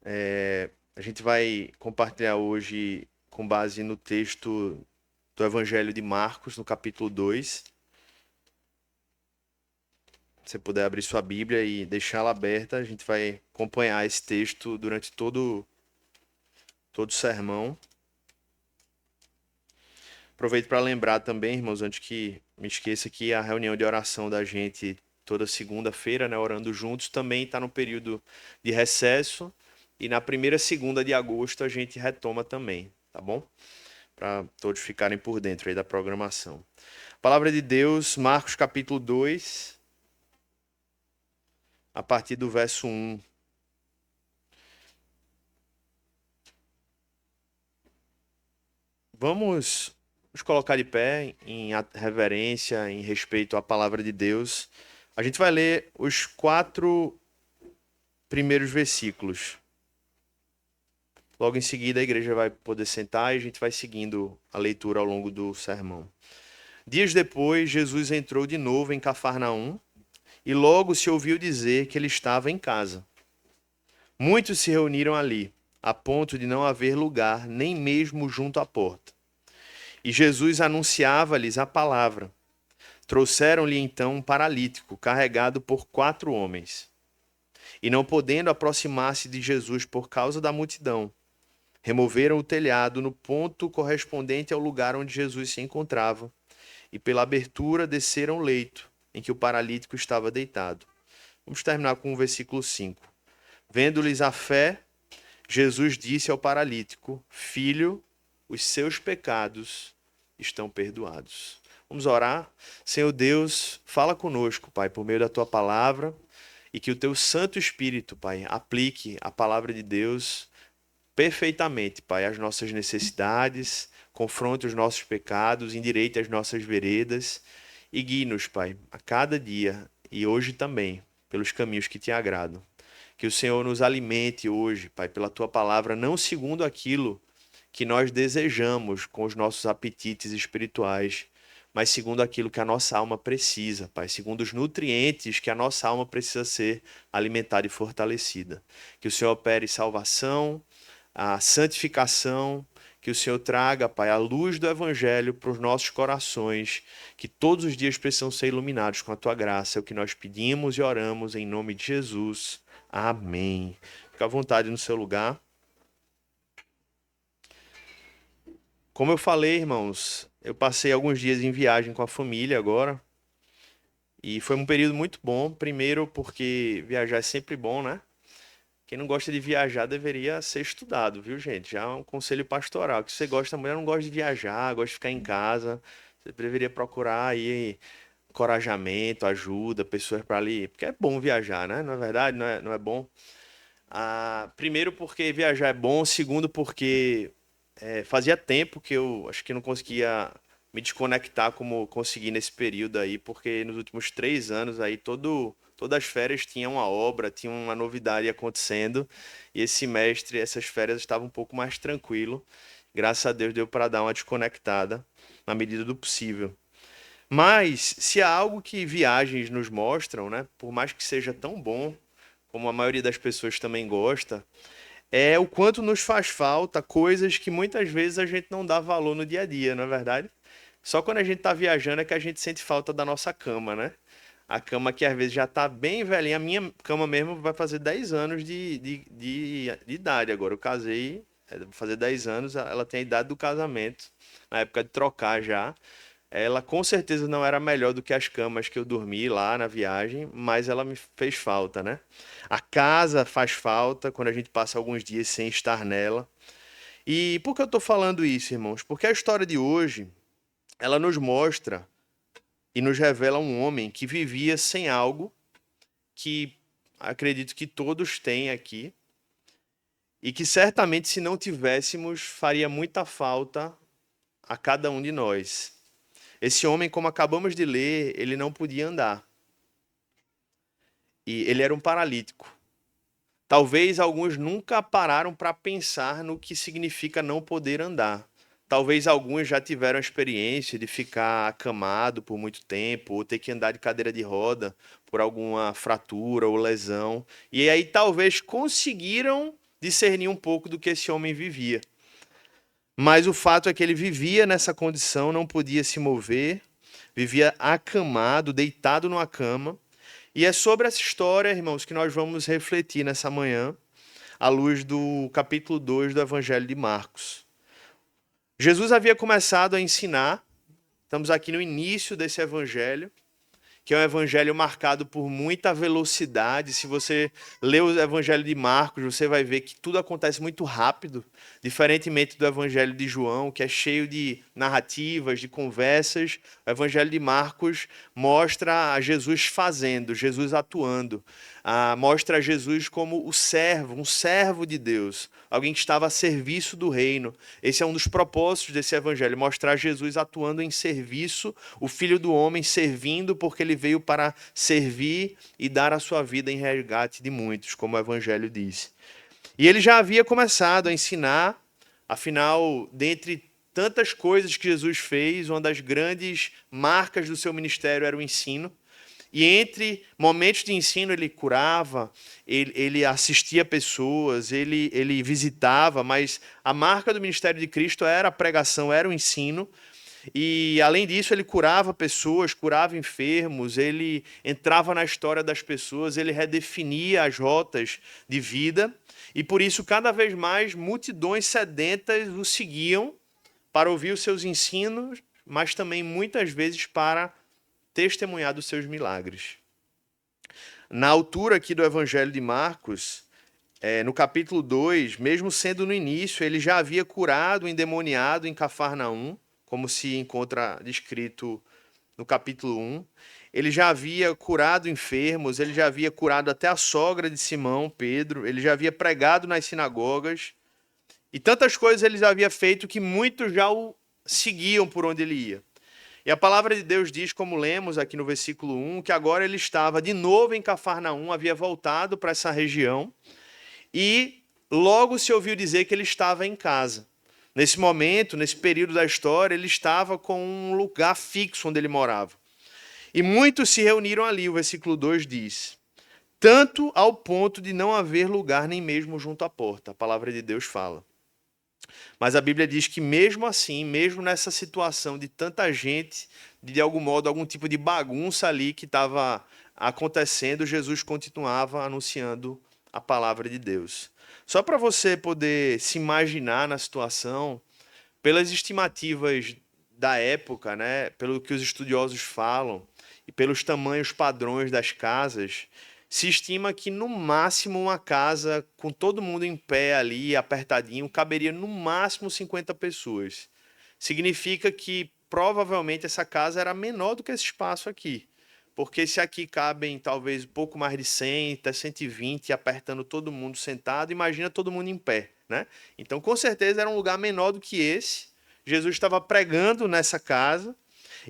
A gente vai compartilhar hoje com base no texto do Evangelho de Marcos, no capítulo 2. Se você puder abrir sua Bíblia e deixá-la aberta, a gente vai acompanhar esse texto durante todo o sermão. Aproveito para lembrar também, irmãos, antes que me esqueça, que a reunião de oração da gente toda segunda-feira, né, orando juntos, também está no período de recesso. E na primeira segunda de agosto a gente retoma também, tá bom? Para todos ficarem por dentro aí da programação. Palavra de Deus, Marcos capítulo 2, a partir do verso 1. Vamos nos colocar de pé em reverência, em respeito à palavra de Deus. A gente vai ler os 4 primeiros versículos. Logo em seguida a igreja vai poder sentar e a gente vai seguindo a leitura ao longo do sermão. Dias depois, Jesus entrou de novo em Cafarnaum e logo se ouviu dizer que ele estava em casa. Muitos se reuniram ali, a ponto de não haver lugar nem mesmo junto à porta. E Jesus anunciava-lhes a palavra. Trouxeram-lhe então um paralítico, carregado por 4 homens. E não podendo aproximar-se de Jesus por causa da multidão, removeram o telhado no ponto correspondente ao lugar onde Jesus se encontrava, e pela abertura desceram o leito em que o paralítico estava deitado. Vamos terminar com o versículo 5. Vendo-lhes a fé, Jesus disse ao paralítico: Filho, os seus pecados estão perdoados. Vamos orar? Senhor Deus, fala conosco, Pai, por meio da tua palavra, e que o teu Santo Espírito, Pai, aplique a palavra de Deus perfeitamente, Pai, às nossas necessidades, confronte os nossos pecados, endireite as nossas veredas e guie-nos, Pai, a cada dia e hoje também, pelos caminhos que te agradam. Que o Senhor nos alimente hoje, Pai, pela tua palavra, não segundo aquilo que nós desejamos com os nossos apetites espirituais, mas segundo aquilo que a nossa alma precisa, Pai, segundo os nutrientes que a nossa alma precisa ser alimentada e fortalecida. Que o Senhor opere salvação, a santificação, que o Senhor traga, Pai, a luz do Evangelho para os nossos corações, que todos os dias precisam ser iluminados com a tua graça. É o que nós pedimos e oramos em nome de Jesus. Amém. Fica à vontade no seu lugar. Como eu falei, irmãos, eu passei alguns dias em viagem com a família agora. E foi um período muito bom. Primeiro, porque viajar é sempre bom, né? Quem não gosta de viajar deveria ser estudado, viu, gente? Já é um conselho pastoral. Que você gosta, a mulher não gosta de viajar, gosta de ficar em casa. Você deveria procurar aí encorajamento, ajuda, pessoas para ali. Porque é bom viajar, né? Não é verdade? Não é bom? Primeiro, porque viajar é bom. Segundo, porque fazia tempo que eu acho que não conseguia me desconectar como consegui nesse período aí, porque nos últimos 3 anos aí todas as férias tinha uma obra, tinha uma novidade acontecendo, e esse semestre, essas férias estavam um pouco mais tranquilo. Graças a Deus deu para dar uma desconectada na medida do possível. Mas se há algo que viagens nos mostram, né, por mais que seja tão bom, como a maioria das pessoas também gosta, é o quanto nos faz falta coisas que muitas vezes a gente não dá valor no dia a dia, não é verdade? Só quando a gente tá viajando é que a gente sente falta da nossa cama, né? A cama que às vezes já tá bem velhinha. A minha cama mesmo vai fazer 10 anos de idade agora. Eu casei, vai fazer 10 anos, ela tem a idade do casamento, na época de trocar já. Ela com certeza não era melhor do que as camas que eu dormi lá na viagem, mas ela me fez falta, né? A casa faz falta quando a gente passa alguns dias sem estar nela. E por que eu tô falando isso, irmãos? Porque a história de hoje, ela nos mostra e nos revela um homem que vivia sem algo que acredito que todos têm aqui e que certamente se não tivéssemos faria muita falta a cada um de nós. Esse homem, como acabamos de ler, ele não podia andar. E ele era um paralítico. Talvez alguns nunca pararam para pensar no que significa não poder andar. Talvez alguns já tiveram a experiência de ficar acamado por muito tempo, ou ter que andar de cadeira de roda por alguma fratura ou lesão. E aí talvez conseguiram discernir um pouco do que esse homem vivia. Mas o fato é que ele vivia nessa condição, não podia se mover, vivia acamado, deitado numa cama. E é sobre essa história, irmãos, que nós vamos refletir nessa manhã, à luz do capítulo 2 do Evangelho de Marcos. Jesus havia começado a ensinar, estamos aqui no início desse evangelho, que é um evangelho marcado por muita velocidade. Se você lê o evangelho de Marcos, você vai ver que tudo acontece muito rápido, diferentemente do evangelho de João, que é cheio de narrativas, de conversas. O evangelho de Marcos mostra a Jesus fazendo, Jesus atuando. Mostra Jesus como o servo, um servo de Deus, alguém que estava a serviço do reino. Esse é um dos propósitos desse evangelho, mostrar Jesus atuando em serviço, o Filho do Homem servindo, porque ele veio para servir e dar a sua vida em resgate de muitos, como o evangelho diz. E ele já havia começado a ensinar, afinal, dentre tantas coisas que Jesus fez, uma das grandes marcas do seu ministério era o ensino. E entre momentos de ensino ele curava, ele assistia pessoas, ele visitava, mas a marca do ministério de Cristo era a pregação, era o ensino. E além disso ele curava pessoas, curava enfermos, ele entrava na história das pessoas, ele redefinia as rotas de vida. E por isso cada vez mais multidões sedentas o seguiam para ouvir os seus ensinos, mas também muitas vezes para testemunhar dos seus milagres. Na altura aqui do Evangelho de Marcos, no capítulo 2, mesmo sendo no início, ele já havia curado o endemoniado em Cafarnaum, como se encontra descrito no capítulo 1. Ele já havia curado enfermos, ele já havia curado até a sogra de Simão, Pedro, ele já havia pregado nas sinagogas, e tantas coisas ele já havia feito que muitos já o seguiam por onde ele ia. E a palavra de Deus diz, como lemos aqui no versículo 1, que agora ele estava de novo em Cafarnaum, havia voltado para essa região, e logo se ouviu dizer que ele estava em casa. Nesse momento, nesse período da história, ele estava com um lugar fixo onde ele morava. E muitos se reuniram ali, o versículo 2 diz, tanto ao ponto de não haver lugar nem mesmo junto à porta. A palavra de Deus fala. Mas a Bíblia diz que mesmo assim, mesmo nessa situação de tanta gente, de algum modo, algum tipo de bagunça ali que estava acontecendo, Jesus continuava anunciando a palavra de Deus. Só para você poder se imaginar na situação, pelas estimativas da época, né, pelo que os estudiosos falam, e pelos tamanhos padrões das casas, se estima que no máximo uma casa com todo mundo em pé ali, apertadinho, caberia no máximo 50 pessoas. Significa que provavelmente essa casa era menor do que esse espaço aqui. Porque se aqui cabem talvez um pouco mais de 100, até 120, apertando todo mundo sentado, imagina todo mundo em pé, né? Então, com certeza era um lugar menor do que esse. Jesus estava pregando nessa casa.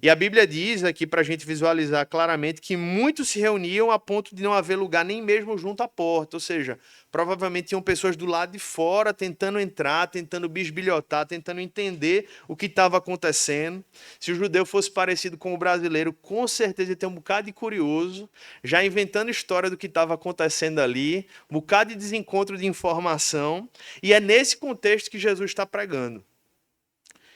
E a Bíblia diz aqui, para a gente visualizar claramente, que muitos se reuniam a ponto de não haver lugar nem mesmo junto à porta. Ou seja, provavelmente tinham pessoas do lado de fora tentando entrar, tentando bisbilhotar, tentando entender o que estava acontecendo. Se o judeu fosse parecido com o brasileiro, com certeza ia ter um bocado de curioso, já inventando história do que estava acontecendo ali, um bocado de desencontro de informação. E é nesse contexto que Jesus está pregando.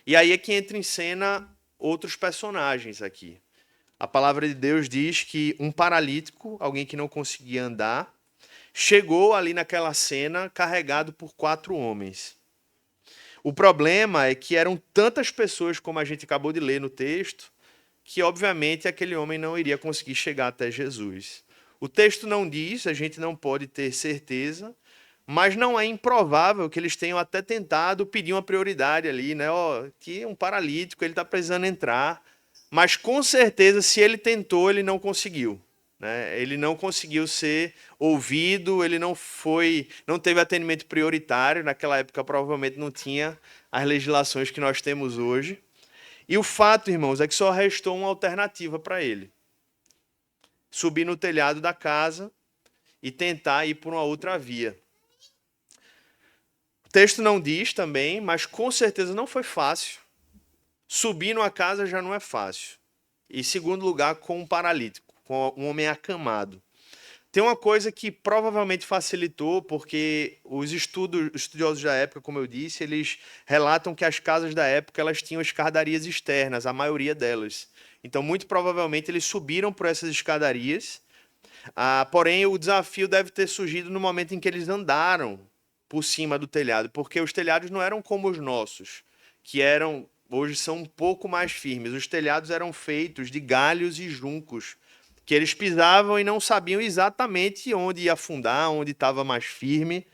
E aí é que entra em cena outros personagens aqui. A palavra de Deus diz que um paralítico, alguém que não conseguia andar, chegou ali naquela cena carregado por 4 homens. O problema é que eram tantas pessoas, como a gente acabou de ler no texto, que obviamente aquele homem não iria conseguir chegar até Jesus. O texto não diz, a gente não pode ter certeza, mas não é improvável que eles tenham até tentado pedir uma prioridade ali, né? Ó, que um paralítico, ele está precisando entrar. Mas com certeza, se ele tentou, ele não conseguiu, né? Ele não conseguiu ser ouvido, ele não teve atendimento prioritário. Naquela época, provavelmente não tinha as legislações que nós temos hoje. E o fato, irmãos, é que só restou uma alternativa para ele: subir no telhado da casa e tentar ir por uma outra via. O texto não diz também, mas com certeza não foi fácil. Subir numa casa já não é fácil. E, em segundo lugar, com um paralítico, com um homem acamado. Tem uma coisa que provavelmente facilitou, porque os estudiosos da época, como eu disse, eles relatam que as casas da época elas tinham escadarias externas, a maioria delas. Então, muito provavelmente, eles subiram por essas escadarias. Porém, o desafio deve ter surgido no momento em que eles andaram por cima do telhado, porque os telhados não eram como os nossos, que eram, hoje são um pouco mais firmes. Os telhados eram feitos de galhos e juncos, que eles pisavam e não sabiam exatamente onde ia afundar, onde estava mais firme.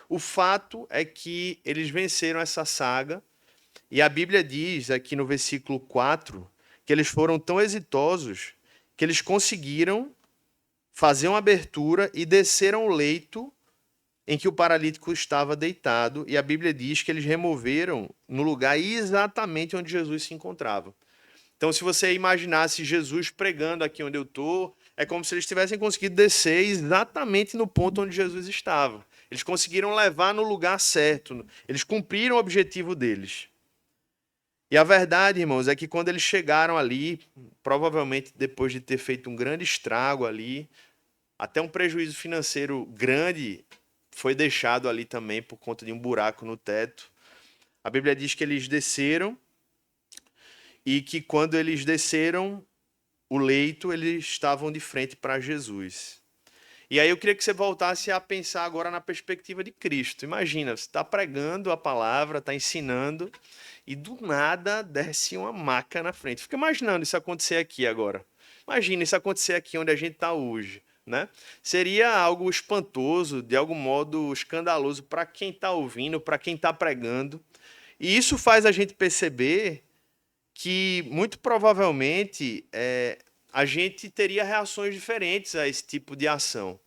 O fato é que eles venceram essa saga, e a Bíblia diz aqui no versículo 4 que eles foram tão exitosos que eles conseguiram fazer uma abertura e desceram o leito em que o paralítico estava deitado, e a Bíblia diz que eles removeram no lugar exatamente onde Jesus se encontrava. Então, se você imaginasse Jesus pregando aqui onde eu estou, é como se eles tivessem conseguido descer exatamente no ponto onde Jesus estava. Eles conseguiram levar no lugar certo, eles cumpriram o objetivo deles. E a verdade, irmãos, é que quando eles chegaram ali, provavelmente depois de ter feito um grande estrago ali, até um prejuízo financeiro grande foi deixado ali também por conta de um buraco no teto. A Bíblia diz que eles desceram e que quando eles desceram o leito, eles estavam de frente para Jesus. E aí eu queria que você voltasse a pensar agora na perspectiva de Cristo. Imagina, você está pregando a palavra, está ensinando, e do nada desce uma maca na frente. Fica imaginando isso acontecer aqui agora. Imagina isso acontecer aqui onde a gente está hoje. Né? Seria algo espantoso, de algum modo escandaloso para quem está ouvindo, para quem está pregando. E isso faz a gente perceber que, muito provavelmente, a gente teria reações diferentes a esse tipo de ação.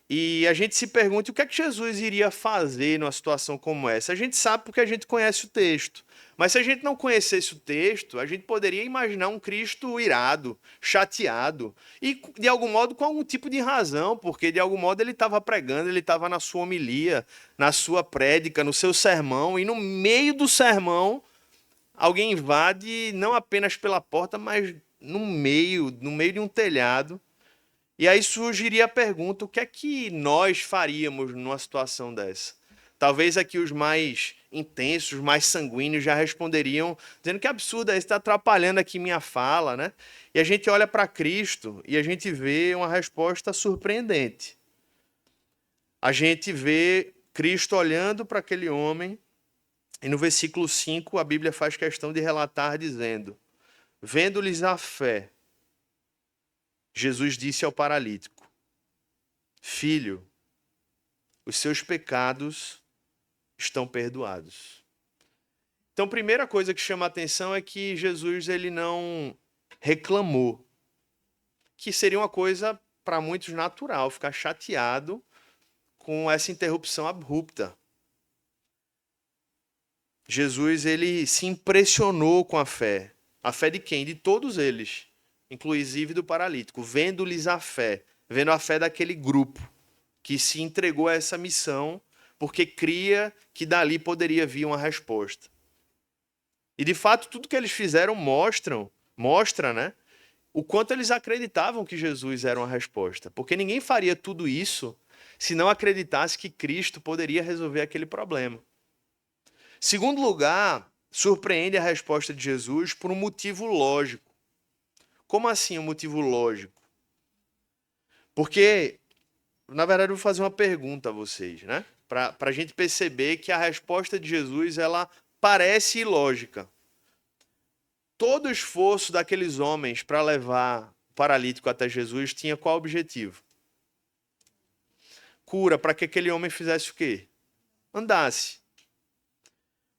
E a gente se pergunta o que é que Jesus iria fazer numa situação como essa. A gente sabe porque a gente conhece o texto. Mas se a gente não conhecesse o texto, a gente poderia imaginar um Cristo irado, chateado, e de algum modo com algum tipo de razão, porque de algum modo ele estava pregando, ele estava na sua homilia, na sua prédica, no seu sermão, e no meio do sermão, alguém invade não apenas pela porta, mas no meio de um telhado. E aí surgiria a pergunta, o que é que nós faríamos numa situação dessa? Talvez aqui os mais intensos, mais sanguíneos já responderiam dizendo que absurdo, isso está atrapalhando aqui minha fala, né? E a gente olha para Cristo e a gente vê uma resposta surpreendente. A gente vê Cristo olhando para aquele homem e no versículo 5 a Bíblia faz questão de relatar dizendo: vendo-lhes a fé, Jesus disse ao paralítico: filho, os seus pecados estão perdoados. Então, a primeira coisa que chama a atenção é que Jesus ele não reclamou, que seria uma coisa para muitos natural, ficar chateado com essa interrupção abrupta. Jesus ele se impressionou com a fé. A fé de quem? De todos eles, inclusive do paralítico, vendo-lhes a fé, vendo a fé daquele grupo que se entregou a essa missão porque cria que dali poderia vir uma resposta. E de fato tudo que eles fizeram mostra, né, o quanto eles acreditavam que Jesus era uma resposta, porque ninguém faria tudo isso se não acreditasse que Cristo poderia resolver aquele problema. Segundo lugar, surpreende a resposta de Jesus por um motivo lógico. Como assim um motivo lógico? Porque, na verdade, eu vou fazer uma pergunta a vocês, né? Para a gente perceber que a resposta de Jesus ela parece ilógica. Todo o esforço daqueles homens para levar o paralítico até Jesus tinha qual objetivo? Cura, para que aquele homem fizesse o quê? Andasse.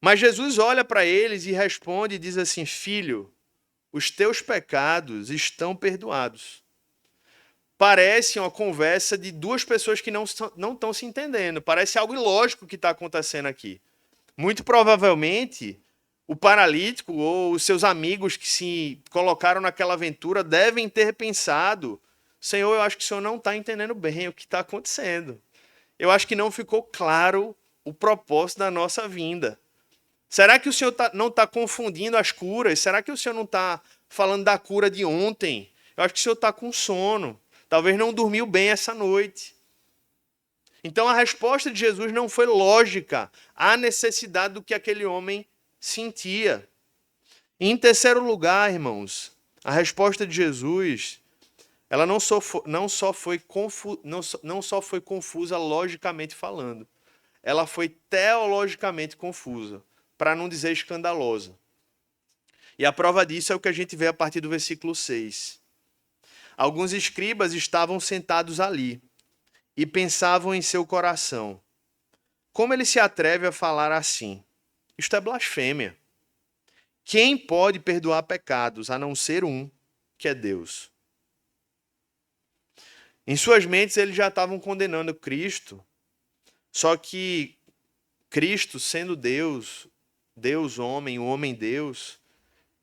Mas Jesus olha para eles e responde e diz assim: filho, os teus pecados estão perdoados. Parece uma conversa de duas pessoas que não estão se entendendo. Parece algo ilógico que está acontecendo aqui. Muito provavelmente, o paralítico ou os seus amigos que se colocaram naquela aventura devem ter pensado: Senhor, eu acho que o Senhor não está entendendo bem o que está acontecendo. Eu acho que não ficou claro o propósito da nossa vinda. Será que o Senhor não está confundindo as curas? Será que o Senhor não está falando da cura de ontem? Eu acho que o Senhor está com sono. talvez não dormiu bem essa noite. Então a resposta de Jesus não foi lógica à necessidade do que aquele homem sentia. E em terceiro lugar, irmãos, a resposta de Jesus, ela não só foi confusa logicamente falando, ela foi teologicamente confusa, para não dizer escandalosa. E a prova disso é o que a gente vê a partir do versículo 6. Alguns escribas estavam sentados ali e pensavam em seu coração: como ele se atreve a falar assim? Isto é blasfêmia. Quem pode perdoar pecados a não ser um, que é Deus? Em suas mentes eles já estavam condenando Cristo, só que Cristo, sendo Deus, Deus homem, o homem Deus,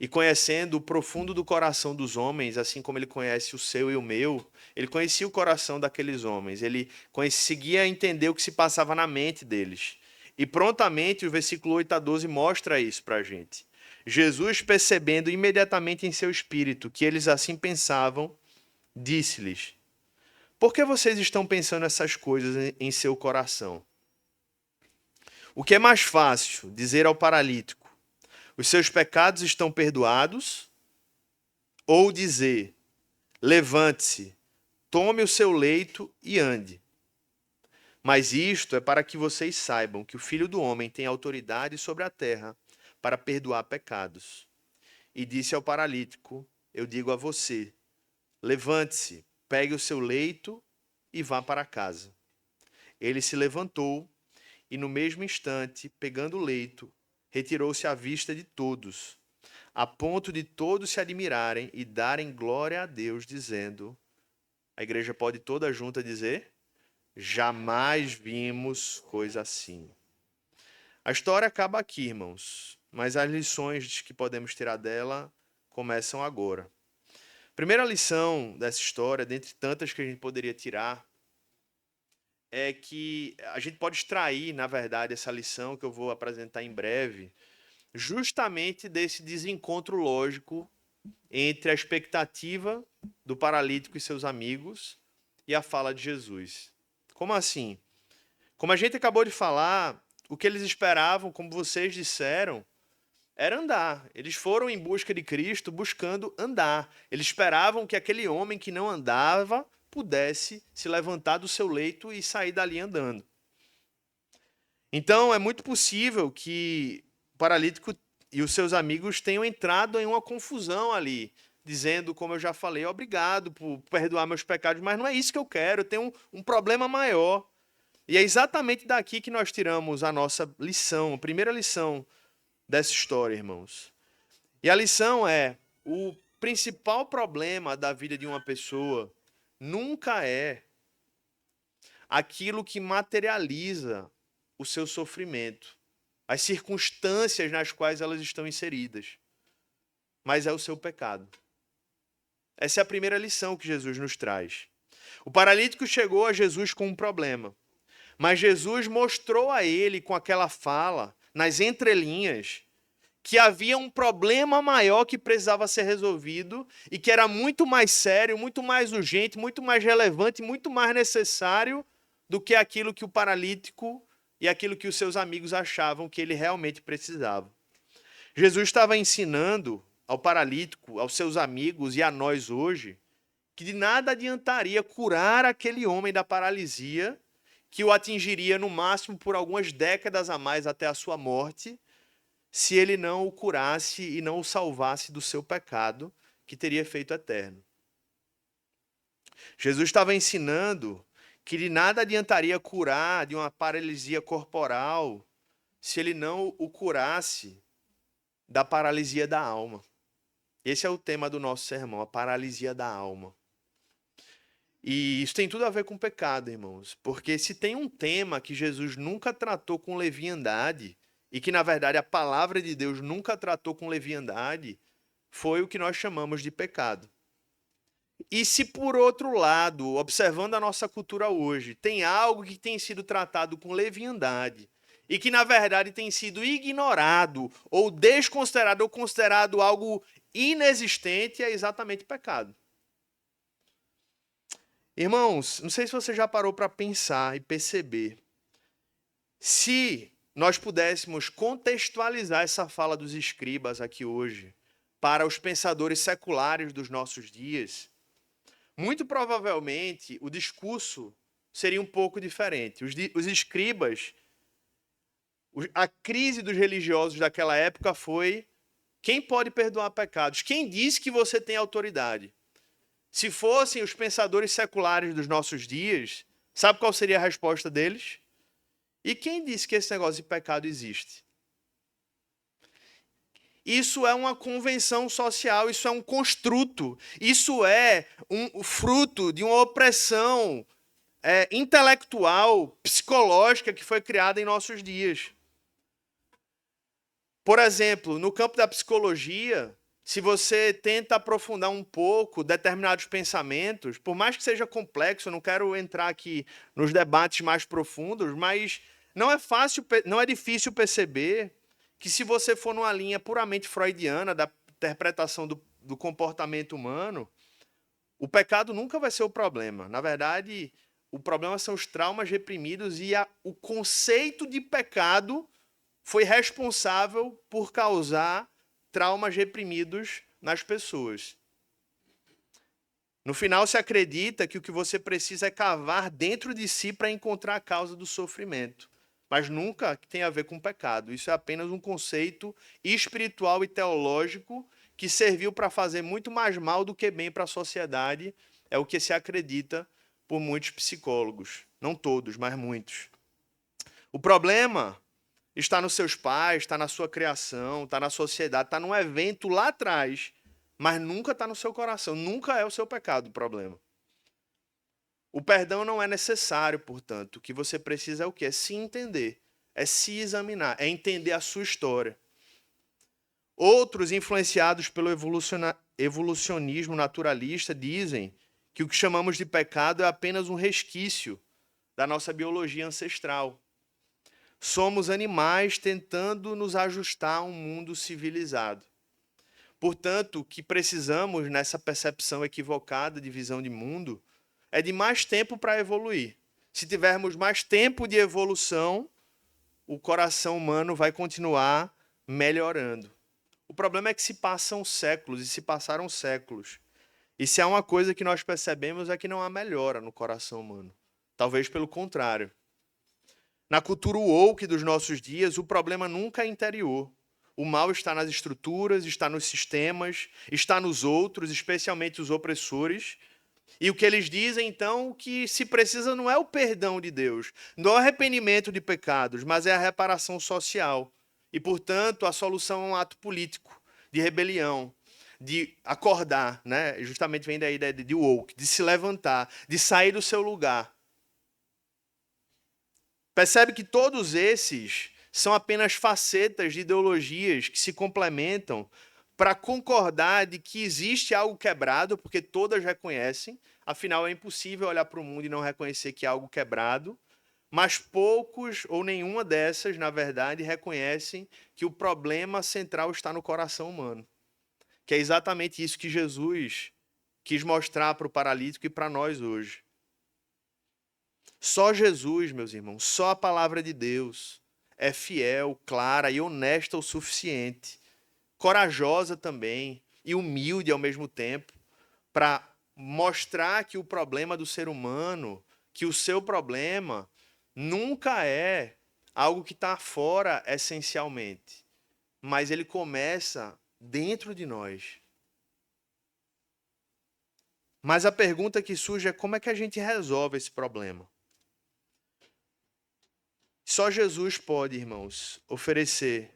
e conhecendo o profundo do coração dos homens, assim como ele conhece o seu e o meu, ele conhecia o coração daqueles homens, ele conseguia entender o que se passava na mente deles. E prontamente o versículo 8 a 12 mostra isso para a gente. Jesus, percebendo imediatamente em seu espírito que eles assim pensavam, disse-lhes: por que vocês estão pensando essas coisas em seu coração? O que é mais fácil dizer ao paralítico: os seus pecados estão perdoados? Ou dizer: levante-se, tome o seu leito e ande? Mas isto é para que vocês saibam que o Filho do Homem tem autoridade sobre a terra para perdoar pecados. E disse ao paralítico: eu digo a você, levante-se, pegue o seu leito e vá para casa. Ele se levantou e no mesmo instante, pegando o leito, retirou-se à vista de todos, a ponto de todos se admirarem e darem glória a Deus, dizendo, a igreja pode toda junta dizer, jamais vimos coisa assim. A história acaba aqui, irmãos, mas as lições que podemos tirar dela começam agora. Primeira lição dessa história, dentre tantas que a gente poderia tirar, é que a gente pode extrair, na verdade, essa lição que eu vou apresentar em breve, justamente desse desencontro lógico entre a expectativa do paralítico e seus amigos e a fala de Jesus. Como assim? Como a gente acabou de falar, o que eles esperavam, como vocês disseram, era andar. Eles foram em busca de Cristo buscando andar. Eles esperavam que aquele homem que não andava pudesse se levantar do seu leito e sair dali andando. Então, é muito possível que o paralítico e os seus amigos tenham entrado em uma confusão ali, dizendo, como eu já falei, obrigado por perdoar meus pecados, mas não é isso que eu quero, eu tenho um problema maior. E é exatamente daqui que nós tiramos a nossa lição, a primeira lição dessa história, irmãos. E a lição é, o principal problema da vida de uma pessoa nunca é aquilo que materializa o seu sofrimento, as circunstâncias nas quais elas estão inseridas, mas é o seu pecado. Essa é a primeira lição que Jesus nos traz. O paralítico chegou a Jesus com um problema, mas Jesus mostrou a ele, com aquela fala, nas entrelinhas, que havia um problema maior que precisava ser resolvido e que era muito mais sério, muito mais urgente, muito mais relevante, muito mais necessário do que aquilo que o paralítico e aquilo que os seus amigos achavam que ele realmente precisava. Jesus estava ensinando ao paralítico, aos seus amigos e a nós hoje, que de nada adiantaria curar aquele homem da paralisia, que o atingiria no máximo por algumas décadas a mais até a sua morte, se ele não o curasse e não o salvasse do seu pecado, que teria feito eterno. Jesus estava ensinando que de nada adiantaria curar de uma paralisia corporal se ele não o curasse da paralisia da alma. Esse é o tema do nosso sermão, a paralisia da alma. E isso tem tudo a ver com pecado, irmãos, porque se tem um tema que Jesus nunca tratou com leviandade, e que, na verdade, a palavra de Deus nunca tratou com leviandade, foi o que nós chamamos de pecado. E se, por outro lado, observando a nossa cultura hoje, tem algo que tem sido tratado com leviandade, e que, na verdade, tem sido ignorado, ou desconsiderado, ou considerado algo inexistente, é exatamente pecado. Irmãos, não sei se você já parou para pensar e perceber. Se nós pudéssemos contextualizar essa fala dos escribas aqui hoje para os pensadores seculares dos nossos dias, muito provavelmente o discurso seria um pouco diferente. Os escribas, a crise dos religiosos daquela época foi: quem pode perdoar pecados? Quem diz que você tem autoridade? Se fossem os pensadores seculares dos nossos dias, sabe qual seria a resposta deles? E quem disse que esse negócio de pecado existe? Isso é uma convenção social, isso é um construto, isso é um fruto de uma opressão intelectual, psicológica que foi criada em nossos dias. Por exemplo, no campo da psicologia, se você tenta aprofundar um pouco determinados pensamentos, por mais que seja complexo, eu não quero entrar aqui nos debates mais profundos, mas não é fácil, não é difícil perceber que se você for numa linha puramente freudiana da interpretação do comportamento humano, o pecado nunca vai ser o problema. Na verdade, o problema são os traumas reprimidos e o conceito de pecado foi responsável por causar traumas reprimidos nas pessoas. No final, se acredita que o que você precisa é cavar dentro de si para encontrar a causa do sofrimento. Mas nunca tem a ver com pecado. Isso é apenas um conceito espiritual e teológico que serviu para fazer muito mais mal do que bem para a sociedade. É o que se acredita por muitos psicólogos. Não todos, mas muitos. O problema está nos seus pais, está na sua criação, está na sociedade, está num evento lá atrás, mas nunca está no seu coração, nunca é o seu pecado o problema. O perdão não é necessário, portanto. O que você precisa é o quê? É se entender, é se examinar, é entender a sua história. Outros, influenciados pelo evolucionismo naturalista, dizem que o que chamamos de pecado é apenas um resquício da nossa biologia ancestral. Somos animais tentando nos ajustar a um mundo civilizado. Portanto, o que precisamos nessa percepção equivocada de visão de mundo é de mais tempo para evoluir. Se tivermos mais tempo de evolução, o coração humano vai continuar melhorando. O problema é que se passam séculos, e se passaram séculos. E se há uma coisa que nós percebemos é que não há melhora no coração humano. Talvez pelo contrário. Na cultura woke dos nossos dias, o problema nunca é interior. O mal está nas estruturas, está nos sistemas, está nos outros, especialmente os opressores. E o que eles dizem, então, que se precisa não é o perdão de Deus, não é o arrependimento de pecados, mas é a reparação social. E, portanto, a solução é um ato político, de rebelião, de acordar, né? Justamente vem da ideia de woke, de se levantar, de sair do seu lugar. Percebe que todos esses são apenas facetas de ideologias que se complementam para concordar de que existe algo quebrado, porque todas reconhecem, afinal é impossível olhar para o mundo e não reconhecer que há algo quebrado, mas poucos ou nenhuma dessas, na verdade, reconhecem que o problema central está no coração humano. Que é exatamente isso que Jesus quis mostrar para o paralítico e para nós hoje. Só Jesus, meus irmãos, só a palavra de Deus é fiel, clara e honesta o suficiente, corajosa também e humilde ao mesmo tempo, para mostrar que o problema do ser humano, que o seu problema nunca é algo que está fora essencialmente, mas ele começa dentro de nós. Mas a pergunta que surge é como é que a gente resolve esse problema? Só Jesus pode, irmãos, oferecer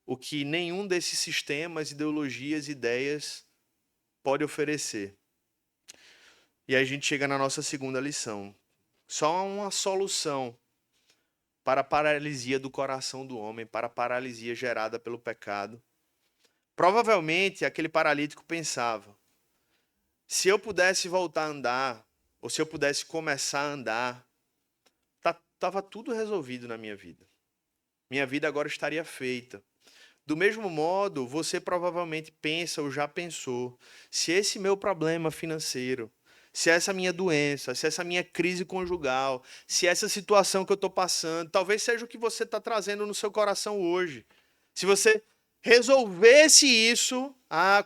o que nenhum desses sistemas, ideologias, ideias pode oferecer. E aí a gente chega na nossa segunda lição. Só há uma solução para a paralisia do coração do homem, para a paralisia gerada pelo pecado. Provavelmente aquele paralítico pensava: se eu pudesse voltar a andar, ou se eu pudesse começar a andar, estava tudo resolvido na minha vida. Minha vida agora estaria feita. Do mesmo modo, você provavelmente pensa ou já pensou: se esse meu problema financeiro, se essa minha doença, se essa minha crise conjugal, se essa situação que eu estou passando, talvez seja o que você está trazendo no seu coração hoje. Se você resolvesse isso,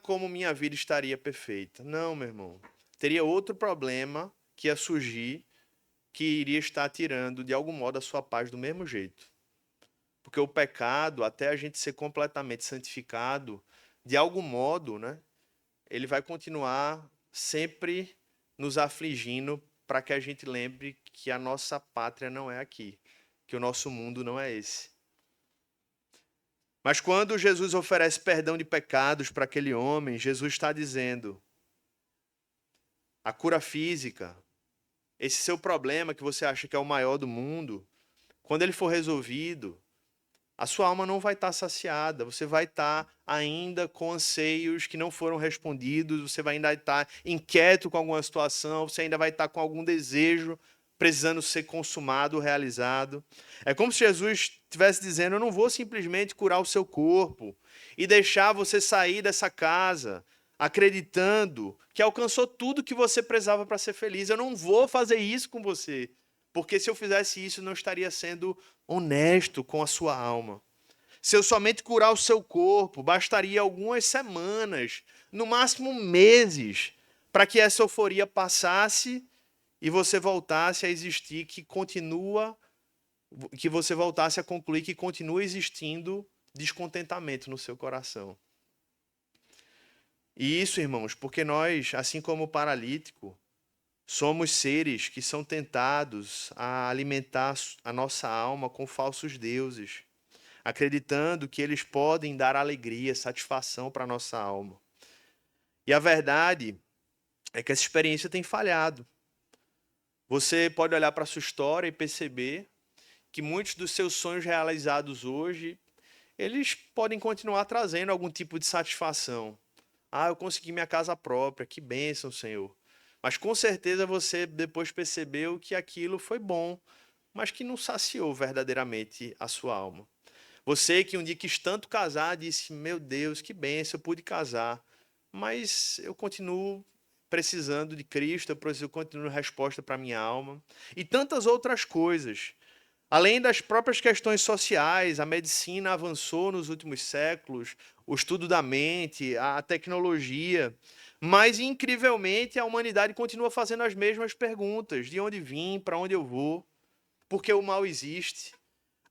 como minha vida estaria perfeita. Não, meu irmão. Teria outro problema que ia surgir, que iria estar tirando, de algum modo, a sua paz do mesmo jeito. Porque o pecado, até a gente ser completamente santificado, de algum modo, né, ele vai continuar sempre nos afligindo para que a gente lembre que a nossa pátria não é aqui, que o nosso mundo não é esse. Mas quando Jesus oferece perdão de pecados para aquele homem, Jesus está dizendo: a cura física, esse seu problema que você acha que é o maior do mundo, quando ele for resolvido, a sua alma não vai estar saciada, você vai estar ainda com anseios que não foram respondidos, você vai ainda estar inquieto com alguma situação, você ainda vai estar com algum desejo precisando ser consumado, realizado. É como se Jesus estivesse dizendo: eu não vou simplesmente curar o seu corpo e deixar você sair dessa casa acreditando que alcançou tudo que você precisava para ser feliz. Eu não vou fazer isso com você, porque se eu fizesse isso, não estaria sendo honesto com a sua alma. Se eu somente curar o seu corpo, bastaria algumas semanas, no máximo meses, para que essa euforia passasse e você voltasse a existir, que você voltasse a concluir que continua existindo descontentamento no seu coração. E isso, irmãos, porque nós, assim como o paralítico, somos seres que são tentados a alimentar a nossa alma com falsos deuses, acreditando que eles podem dar alegria, satisfação para a nossa alma. E a verdade é que essa experiência tem falhado. Você pode olhar para a sua história e perceber que muitos dos seus sonhos realizados hoje, eles podem continuar trazendo algum tipo de satisfação. Eu consegui minha casa própria, que bênção, Senhor. Mas com certeza você depois percebeu que aquilo foi bom, mas que não saciou verdadeiramente a sua alma. Você que um dia quis tanto casar, disse: meu Deus, que bênção, eu pude casar. Mas eu continuo precisando de Cristo, eu continuo resposta para minha alma. E tantas outras coisas. Além das próprias questões sociais, a medicina avançou nos últimos séculos, o estudo da mente, a tecnologia, mas incrivelmente a humanidade continua fazendo as mesmas perguntas: de onde vim, para onde eu vou, por que o mal existe?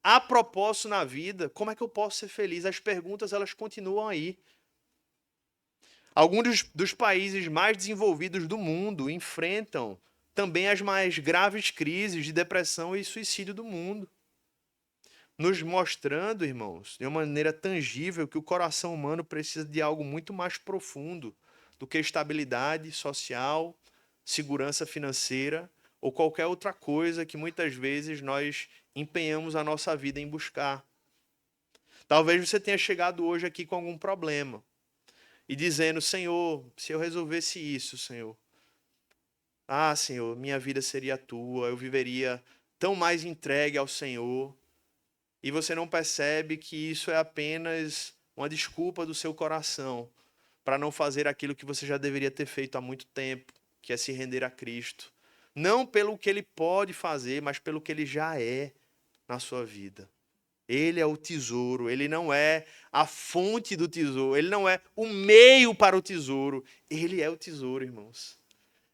Há propósito na vida? Como é que eu posso ser feliz? As perguntas, elas continuam aí. Alguns dos países mais desenvolvidos do mundo enfrentam também as mais graves crises de depressão e suicídio do mundo, nos mostrando, irmãos, de uma maneira tangível, que o coração humano precisa de algo muito mais profundo do que estabilidade social, segurança financeira ou qualquer outra coisa que muitas vezes nós empenhamos a nossa vida em buscar. Talvez você tenha chegado hoje aqui com algum problema e dizendo: Senhor, se eu resolvesse isso, Senhor, Senhor, minha vida seria tua, eu viveria tão mais entregue ao Senhor. E você não percebe que isso é apenas uma desculpa do seu coração para não fazer aquilo que você já deveria ter feito há muito tempo, que é se render a Cristo. Não pelo que ele pode fazer, mas pelo que ele já é na sua vida. Ele é o tesouro, ele não é a fonte do tesouro, ele não é o meio para o tesouro, ele é o tesouro, irmãos.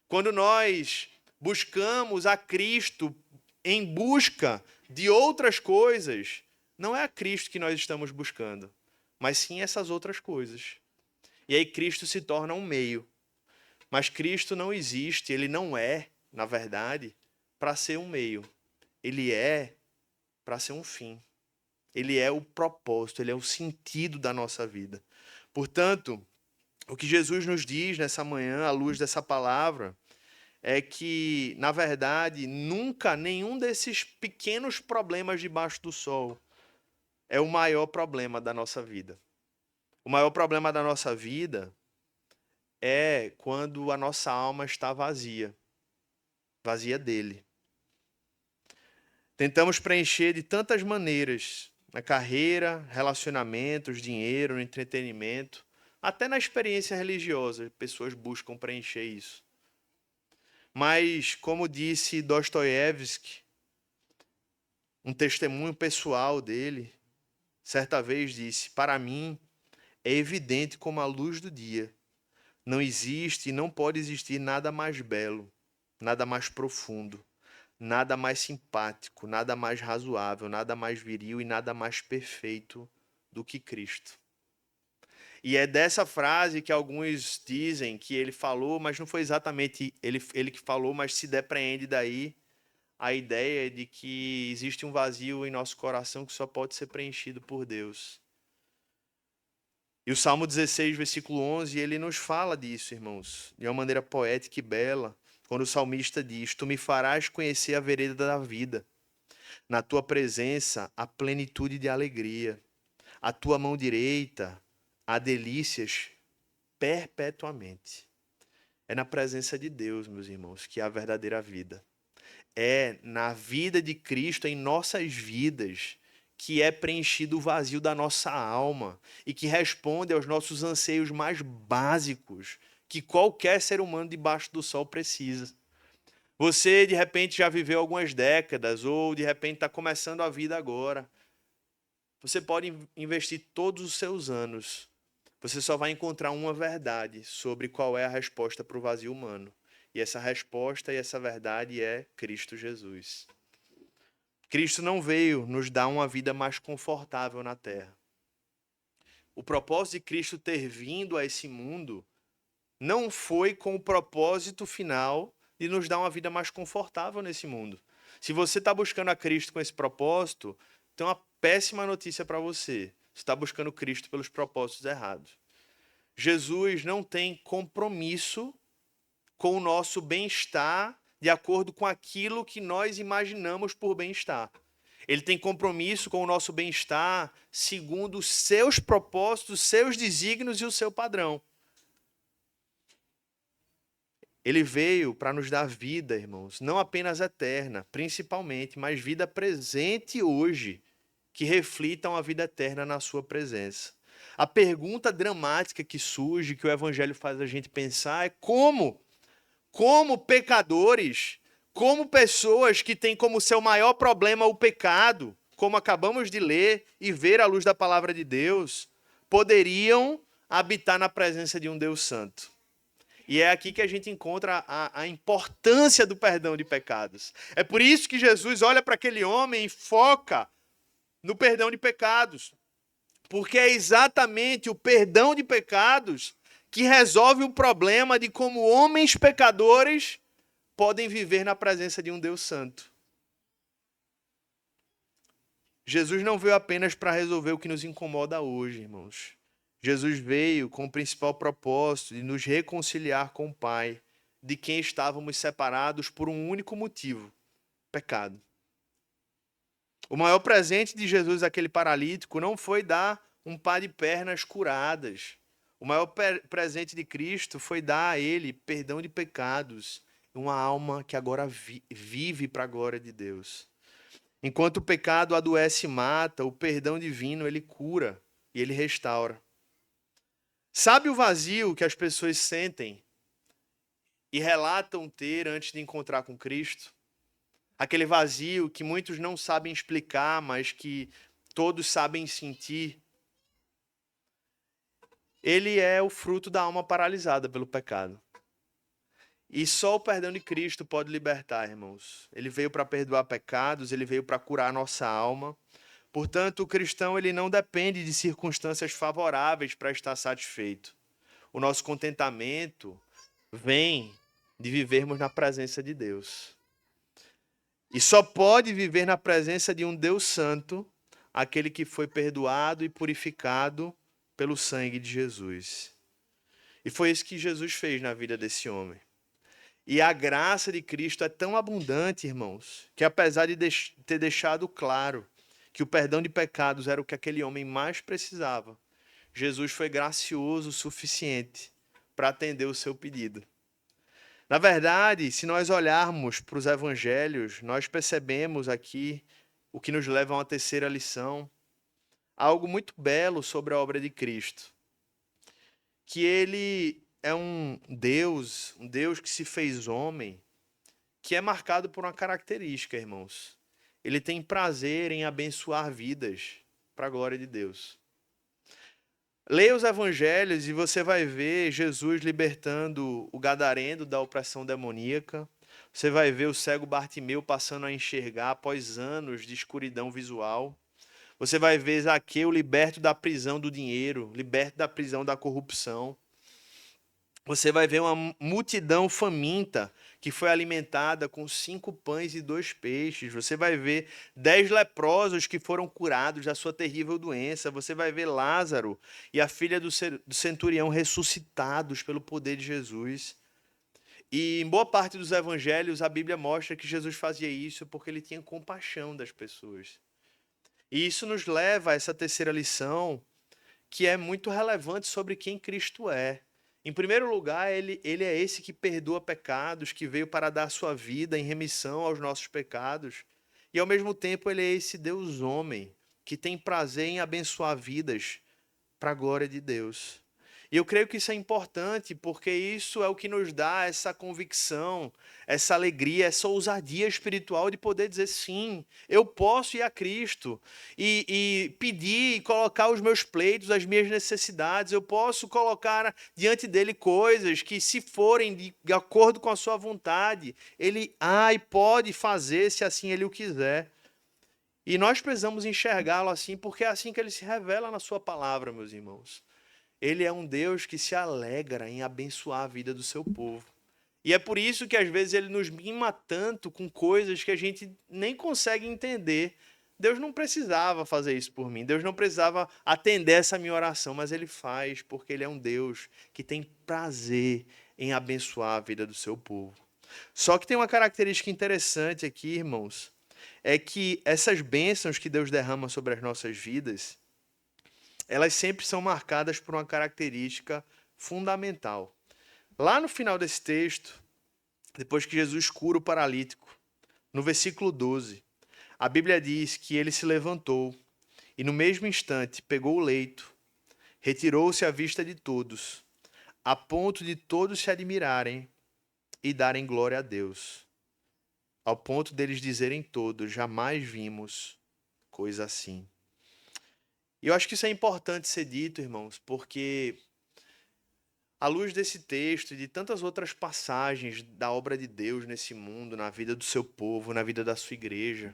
Quando nós buscamos a Cristo em busca de outras coisas, não é a Cristo que nós estamos buscando, mas sim essas outras coisas. E aí Cristo se torna um meio. Mas Cristo não existe, ele não é, na verdade, para ser um meio. Ele é para ser um fim. Ele é o propósito, ele é o sentido da nossa vida. Portanto, o que Jesus nos diz nessa manhã, à luz dessa palavra, é que, na verdade, nunca nenhum desses pequenos problemas debaixo do sol é o maior problema da nossa vida. O maior problema da nossa vida é quando a nossa alma está vazia, vazia dele. Tentamos preencher de tantas maneiras, na carreira, relacionamentos, dinheiro, no entretenimento, até na experiência religiosa, pessoas buscam preencher isso. Mas, como disse Dostoiévski, um testemunho pessoal dele, certa vez disse: "Para mim é evidente como a luz do dia. Não existe e não pode existir nada mais belo, nada mais profundo, nada mais simpático, nada mais razoável, nada mais viril e nada mais perfeito do que Cristo." E é dessa frase que alguns dizem que ele falou, mas não foi exatamente ele que falou, mas se depreende daí a ideia de que existe um vazio em nosso coração que só pode ser preenchido por Deus. E o Salmo 16, versículo 11, ele nos fala disso, irmãos, de uma maneira poética e bela, quando o salmista diz: "Tu me farás conhecer a vereda da vida. Na tua presença há plenitude de alegria. A tua mão direita há delícias perpetuamente." É na presença de Deus, meus irmãos, que há a verdadeira vida. É na vida de Cristo em nossas vidas que é preenchido o vazio da nossa alma e que responde aos nossos anseios mais básicos que qualquer ser humano debaixo do sol precisa. Você, de repente, já viveu algumas décadas ou, de repente, está começando a vida agora. Você pode investir todos os seus anos. Você só vai encontrar uma verdade sobre qual é a resposta para o vazio humano. E essa resposta e essa verdade é Cristo Jesus. Cristo não veio nos dar uma vida mais confortável na terra. O propósito de Cristo ter vindo a esse mundo não foi com o propósito final de nos dar uma vida mais confortável nesse mundo. Se você está buscando a Cristo com esse propósito, tem uma péssima notícia para você. Você está buscando Cristo pelos propósitos errados. Jesus não tem compromisso com o nosso bem-estar de acordo com aquilo que nós imaginamos por bem-estar. Ele tem compromisso com o nosso bem-estar segundo os seus propósitos, os seus desígnios e o seu padrão. Ele veio para nos dar vida, irmãos, não apenas eterna, principalmente, mas vida presente hoje, que reflita uma vida eterna na sua presença. A pergunta dramática que surge, que o Evangelho faz a gente pensar, é como pecadores, como pessoas que têm como seu maior problema o pecado, como acabamos de ler e ver à luz da palavra de Deus, poderiam habitar na presença de um Deus santo. E é aqui que a gente encontra a importância do perdão de pecados. É por isso que Jesus olha para aquele homem e foca no perdão de pecados. Porque é exatamente o perdão de pecados que resolve o problema de como homens pecadores podem viver na presença de um Deus santo. Jesus não veio apenas para resolver o que nos incomoda hoje, irmãos. Jesus veio com o principal propósito de nos reconciliar com o Pai, de quem estávamos separados por um único motivo: pecado. O maior presente de Jesus àquele paralítico não foi dar um par de pernas curadas. O maior presente de Cristo foi dar a ele perdão de pecados, uma alma que agora vive para a glória de Deus. Enquanto o pecado adoece e mata, o perdão divino ele cura e ele restaura. Sabe o vazio que as pessoas sentem e relatam ter antes de encontrar com Cristo? Aquele vazio que muitos não sabem explicar, mas que todos sabem sentir. Ele é o fruto da alma paralisada pelo pecado. E só o perdão de Cristo pode libertar, irmãos. Ele veio para perdoar pecados, ele veio para curar a nossa alma. Portanto, o cristão ele não depende de circunstâncias favoráveis para estar satisfeito. O nosso contentamento vem de vivermos na presença de Deus. E só pode viver na presença de um Deus santo aquele que foi perdoado e purificado pelo sangue de Jesus. E foi isso que Jesus fez na vida desse homem. E a graça de Cristo é tão abundante, irmãos, que apesar de ter deixado claro que o perdão de pecados era o que aquele homem mais precisava, Jesus foi gracioso o suficiente para atender o seu pedido. Na verdade, se nós olharmos para os evangelhos, nós percebemos aqui o que nos leva a uma terceira lição, algo muito belo sobre a obra de Cristo. Que ele é um Deus que se fez homem, que é marcado por uma característica, irmãos. Ele tem prazer em abençoar vidas para a glória de Deus. Leia os evangelhos e você vai ver Jesus libertando o gadareno da opressão demoníaca. Você vai ver o cego Bartimeu passando a enxergar após anos de escuridão visual. Você vai ver Zaqueu liberto da prisão do dinheiro, liberto da prisão da corrupção. Você vai ver uma multidão faminta que foi alimentada com 5 pães e 2 peixes. Você vai ver 10 leprosos que foram curados da sua terrível doença. Você vai ver Lázaro e a filha do centurião ressuscitados pelo poder de Jesus. E em boa parte dos evangelhos, a Bíblia mostra que Jesus fazia isso porque ele tinha compaixão das pessoas. E isso nos leva a essa terceira lição, que é muito relevante sobre quem Cristo é. Em primeiro lugar, ele é esse que perdoa pecados, que veio para dar sua vida em remissão aos nossos pecados. E ao mesmo tempo, ele é esse Deus homem, que tem prazer em abençoar vidas para a glória de Deus. E eu creio que isso é importante, porque isso é o que nos dá essa convicção, essa alegria, essa ousadia espiritual de poder dizer sim, eu posso ir a Cristo e pedir e colocar os meus pleitos, as minhas necessidades, eu posso colocar diante dele coisas que, se forem de acordo com a sua vontade, ele e pode fazer se assim ele o quiser. E nós precisamos enxergá-lo assim, porque é assim que ele se revela na sua palavra, meus irmãos. Ele é um Deus que se alegra em abençoar a vida do seu povo. E é por isso que às vezes ele nos mima tanto com coisas que a gente nem consegue entender. Deus não precisava fazer isso por mim. Deus não precisava atender essa minha oração, mas ele faz porque ele é um Deus que tem prazer em abençoar a vida do seu povo. Só que tem uma característica interessante aqui, irmãos, é que essas bênçãos que Deus derrama sobre as nossas vidas, elas sempre são marcadas por uma característica fundamental. Lá no final desse texto, depois que Jesus cura o paralítico, no versículo 12, a Bíblia diz que ele se levantou e no mesmo instante pegou o leito, retirou-se à vista de todos, a ponto de todos se admirarem e darem glória a Deus, ao ponto deles dizerem todos, jamais vimos coisa assim. E eu acho que isso é importante ser dito, irmãos, porque à luz desse texto e de tantas outras passagens da obra de Deus nesse mundo, na vida do seu povo, na vida da sua igreja,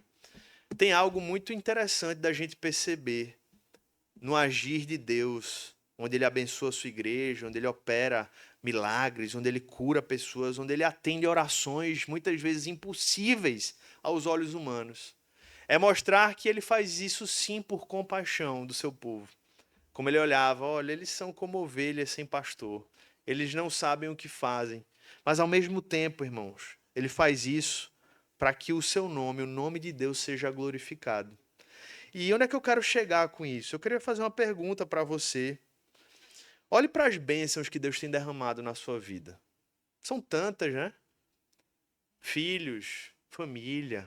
tem algo muito interessante da gente perceber no agir de Deus, onde ele abençoa a sua igreja, onde ele opera milagres, onde ele cura pessoas, onde ele atende orações muitas vezes impossíveis aos olhos humanos. É mostrar que ele faz isso sim por compaixão do seu povo. Como ele olhava, olha, eles são como ovelhas sem pastor. Eles não sabem o que fazem. Mas ao mesmo tempo, irmãos, ele faz isso para que o seu nome, o nome de Deus, seja glorificado. E onde é que eu quero chegar com isso? Eu queria fazer uma pergunta para você. Olhe para as bênçãos que Deus tem derramado na sua vida. São tantas, né? Filhos, família.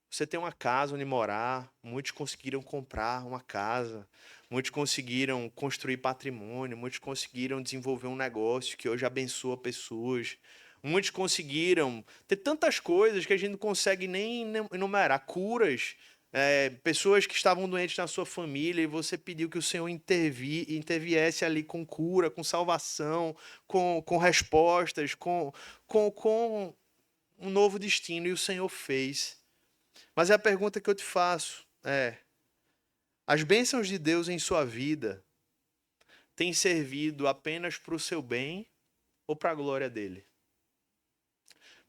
Você tem uma casa onde morar, muitos conseguiram comprar uma casa, muitos conseguiram construir patrimônio, muitos conseguiram desenvolver um negócio que hoje abençoa pessoas, muitos conseguiram ter tantas coisas que a gente não consegue nem enumerar, curas, pessoas que estavam doentes na sua família e você pediu que o Senhor interviesse ali com cura, com salvação, com respostas, com um novo destino, e o Senhor fez. Mas a pergunta que eu te faço é: as bênçãos de Deus em sua vida têm servido apenas para o seu bem ou para a glória dele?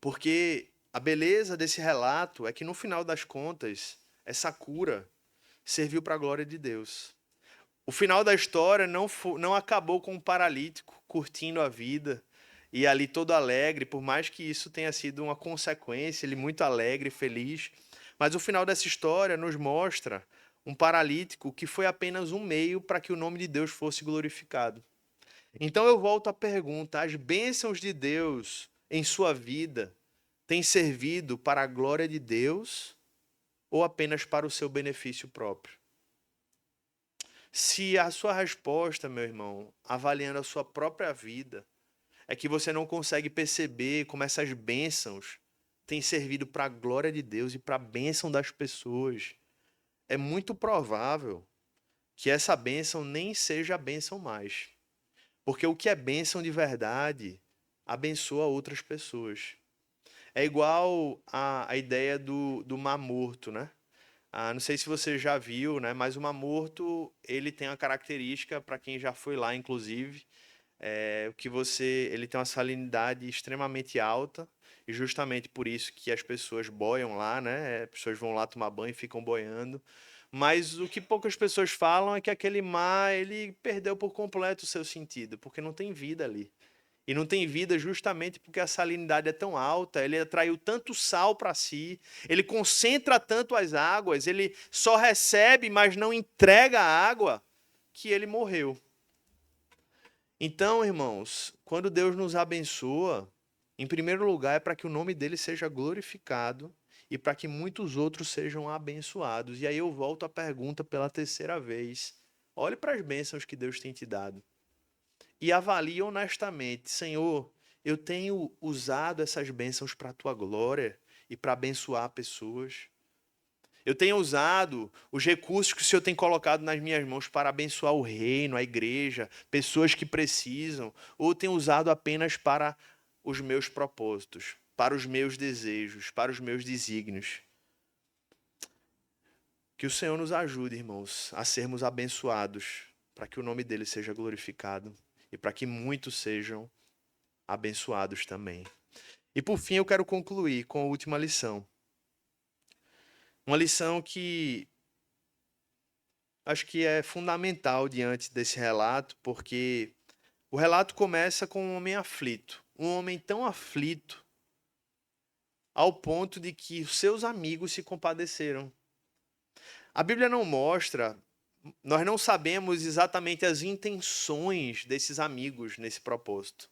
Porque a beleza desse relato é que no final das contas, essa cura serviu para a glória de Deus. O final da história não acabou com um paralítico curtindo a vida e ali todo alegre, por mais que isso tenha sido uma consequência, ele muito alegre, feliz. Mas o final dessa história nos mostra um paralítico que foi apenas um meio para que o nome de Deus fosse glorificado. Então eu volto à pergunta: as bênçãos de Deus em sua vida têm servido para a glória de Deus ou apenas para o seu benefício próprio? Se a sua resposta, meu irmão, avaliando a sua própria vida, é que você não consegue perceber como essas bênçãos tem servido para a glória de Deus e para a bênção das pessoas, é muito provável que essa bênção nem seja a bênção mais. Porque o que é bênção de verdade abençoa outras pessoas. É igual a ideia do Mar Morto, né? Não sei se você já viu, né? Mas o Mar Morto, ele tem uma característica, para quem já foi lá, inclusive, ele tem uma salinidade extremamente alta, e justamente por isso que as pessoas boiam lá, né? As pessoas vão lá tomar banho e ficam boiando. Mas o que poucas pessoas falam é que aquele mar, ele perdeu por completo o seu sentido, porque não tem vida ali. E não tem vida justamente porque a salinidade é tão alta, ele atraiu tanto sal para si, ele concentra tanto as águas, ele só recebe, mas não entrega a água, que ele morreu. Então, irmãos, quando Deus nos abençoa, em primeiro lugar é para que o nome dele seja glorificado e para que muitos outros sejam abençoados. E aí eu volto à pergunta pela terceira vez. Olhe para as bênçãos que Deus tem te dado e avalie honestamente, Senhor, eu tenho usado essas bênçãos para a tua glória e para abençoar pessoas. Eu tenho usado os recursos que o Senhor tem colocado nas minhas mãos para abençoar o reino, a igreja, pessoas que precisam, ou tenho usado apenas para os meus propósitos, para os meus desejos, para os meus desígnios. Que o Senhor nos ajude, irmãos, a sermos abençoados, para que o nome dele seja glorificado e para que muitos sejam abençoados também. E por fim, eu quero concluir com a última lição. Uma lição que acho que é fundamental diante desse relato, porque o relato começa com um homem aflito. Um homem tão aflito ao ponto de que os seus amigos se compadeceram. A Bíblia não mostra, nós não sabemos exatamente as intenções desses amigos nesse propósito.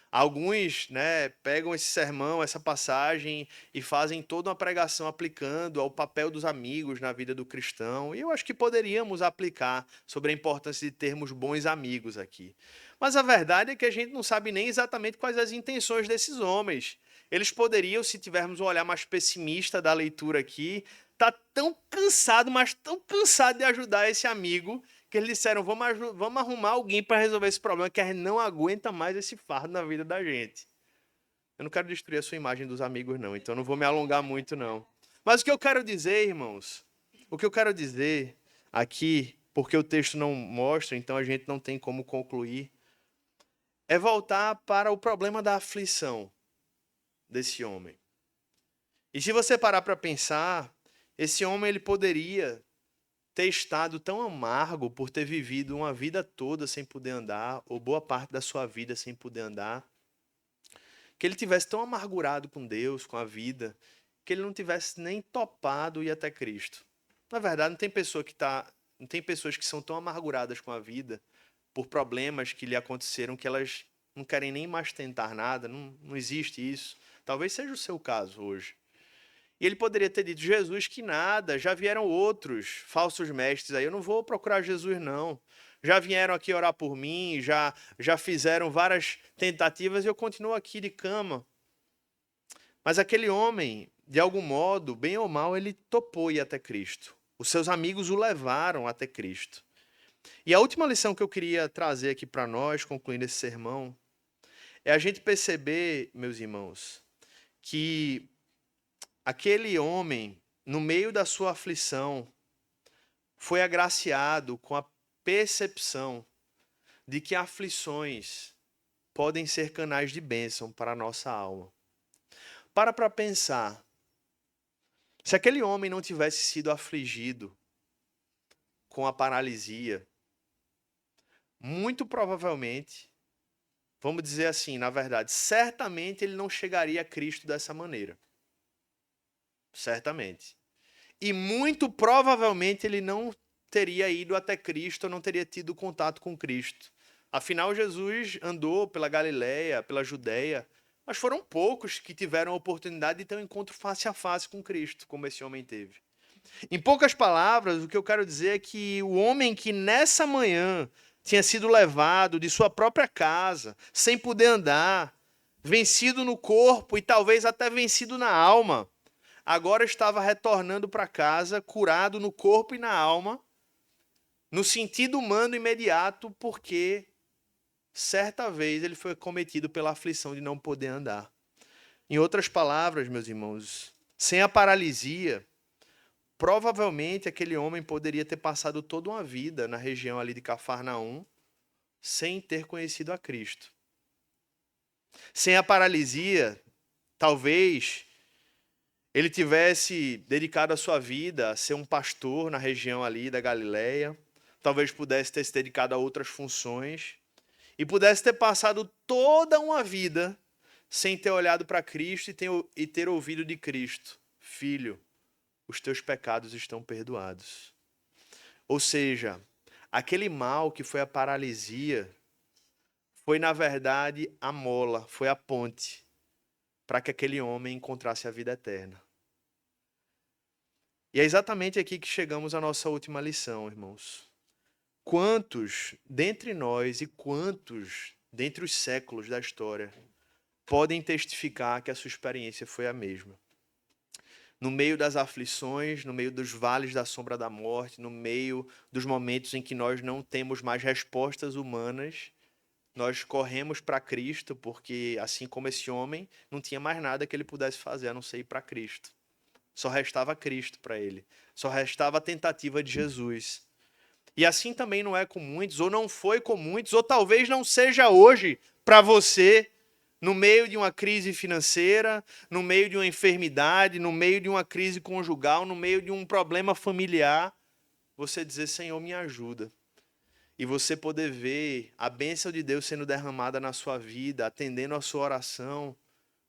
Alguns, né, pegam esse sermão, essa passagem e fazem toda uma pregação aplicando ao papel dos amigos na vida do cristão. E eu acho que poderíamos aplicar sobre a importância de termos bons amigos aqui. Mas a verdade é que a gente não sabe nem exatamente quais as intenções desses homens. Eles poderiam, se tivermos um olhar mais pessimista da leitura aqui, estar tão cansado, mas tão cansado de ajudar esse amigo, que eles disseram, vamos arrumar alguém para resolver esse problema, que a gente não aguenta mais esse fardo na vida da gente. Eu não quero destruir a sua imagem dos amigos, não, então não vou me alongar muito, não. Mas o que eu quero dizer, irmãos, o que eu quero dizer aqui, porque o texto não mostra, então a gente não tem como concluir, é voltar para o problema da aflição desse homem. E se você parar para pensar, esse homem ele poderia ter estado tão amargo por ter vivido uma vida toda sem poder andar, ou boa parte da sua vida sem poder andar, que ele tivesse tão amargurado com Deus, com a vida, que ele não tivesse nem topado ir até Cristo. Na verdade, não tem pessoas que são tão amarguradas com a vida por problemas que lhe aconteceram que elas não querem nem mais tentar nada, não existe isso. Talvez seja o seu caso hoje. E ele poderia ter dito, Jesus, que nada, já vieram outros falsos mestres aí, eu não vou procurar Jesus não. Já vieram aqui orar por mim, já fizeram várias tentativas e eu continuo aqui de cama. Mas aquele homem, de algum modo, bem ou mal, ele topou ir até Cristo. Os seus amigos o levaram até Cristo. E a última lição que eu queria trazer aqui para nós, concluindo esse sermão, é a gente perceber, meus irmãos, que aquele homem, no meio da sua aflição, foi agraciado com a percepção de que aflições podem ser canais de bênção para a nossa alma. Para pensar, se aquele homem não tivesse sido afligido com a paralisia, muito provavelmente, vamos dizer assim, na verdade, certamente ele não chegaria a Cristo dessa maneira. Certamente. E muito provavelmente ele não teria ido até Cristo, não teria tido contato com Cristo. Afinal, Jesus andou pela Galileia, pela Judéia, mas foram poucos que tiveram a oportunidade de ter um encontro face a face com Cristo, como esse homem teve. Em poucas palavras, o que eu quero dizer é que o homem que nessa manhã tinha sido levado de sua própria casa, sem poder andar, vencido no corpo e talvez até vencido na alma, agora estava retornando para casa, curado no corpo e na alma, no sentido humano imediato, porque certa vez ele foi cometido pela aflição de não poder andar. Em outras palavras, meus irmãos, sem a paralisia, provavelmente aquele homem poderia ter passado toda uma vida na região ali de Cafarnaum sem ter conhecido a Cristo. Sem a paralisia, talvez ele tivesse dedicado a sua vida a ser um pastor na região ali da Galileia, talvez pudesse ter se dedicado a outras funções e pudesse ter passado toda uma vida sem ter olhado para Cristo e ter ouvido de Cristo: Filho, os teus pecados estão perdoados. Ou seja, aquele mal que foi a paralisia foi, na verdade, a mola, foi a ponte para que aquele homem encontrasse a vida eterna. E é exatamente aqui que chegamos à nossa última lição, irmãos. Quantos dentre nós e quantos dentre os séculos da história podem testificar que a sua experiência foi a mesma? No meio das aflições, no meio dos vales da sombra da morte, no meio dos momentos em que nós não temos mais respostas humanas, nós corremos para Cristo, porque assim como esse homem, não tinha mais nada que ele pudesse fazer a não ser ir para Cristo. Só restava Cristo para ele. Só restava a tentativa de Jesus. E assim também não é com muitos, ou não foi com muitos, ou talvez não seja hoje para você, no meio de uma crise financeira, no meio de uma enfermidade, no meio de uma crise conjugal, no meio de um problema familiar, você dizer: Senhor, me ajuda. E você poder ver a bênção de Deus sendo derramada na sua vida, atendendo a sua oração,